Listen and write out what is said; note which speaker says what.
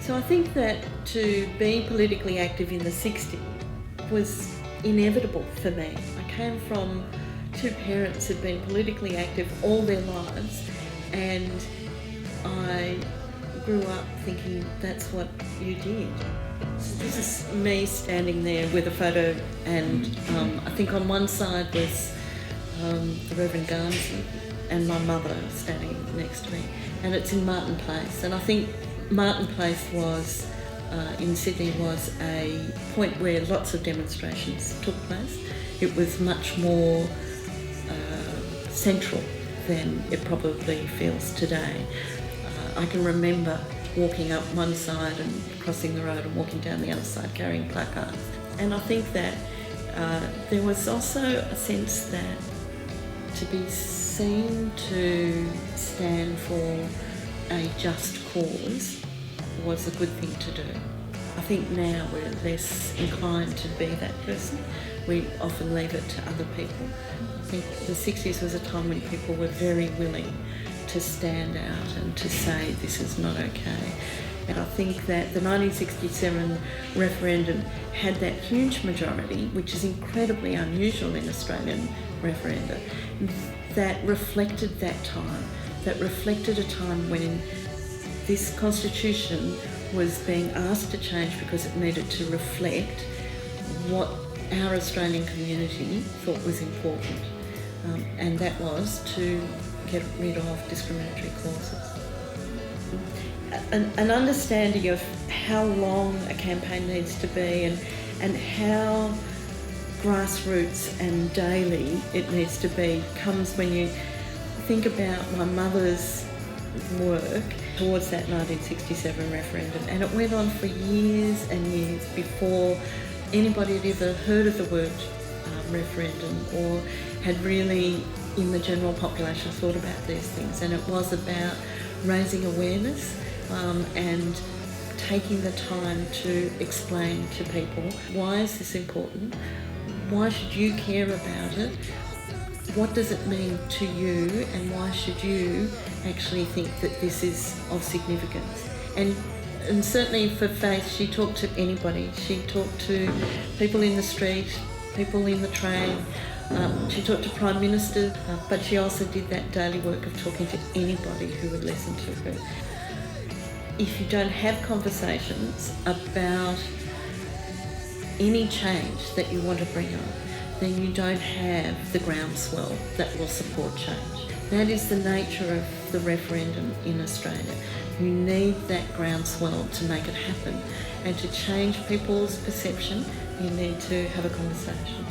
Speaker 1: So I think that to be politically active in the 60s was inevitable for me. I came from two parents who'd been politically active all their lives, and I grew up thinking that's what you did. So this is me standing there with a photo, and I think on one side was the Reverend Garnison and my mother standing next to me, and it's in Martin Place. And I think Martin Place was, in Sydney, was a point where lots of demonstrations took place. It was much more central than it probably feels today. I can remember walking up one side and crossing the road and walking down the other side carrying placards. And I think that there was also a sense that to be seen to stand for a just cause was a good thing to do. I think now we're less inclined to be that person. We often leave it to other people. I think the 60s was a time when people were very willing to stand out and to say this is not okay. And I think that the 1967 referendum had that huge majority, which is incredibly unusual in Australian referenda, that reflected that time, that reflected a time when this constitution was being asked to change because it needed to reflect what our Australian community thought was important, and that was to get rid of discriminatory clauses. An understanding of how long a campaign needs to be and how grassroots and daily it needs to be comes when you think about my mother's work towards that 1967 referendum, and it went on for years and years before anybody had ever heard of the word referendum or had really in the general population thought about these things. And it was about raising awareness and taking the time to explain to people, why is this important? Why should you care about it? What does it mean to you, and why should you actually think that this is of significance? And certainly for Faith, she talked to anybody. She talked to people in the street, people in the train, she talked to Prime Minister, but she also did that daily work of talking to anybody who would listen to her. If you don't have conversations about any change that you want to bring up, then you don't have the groundswell that will support change. That is the nature of the referendum in Australia. You need that groundswell to make it happen. And to change people's perception, you need to have a conversation.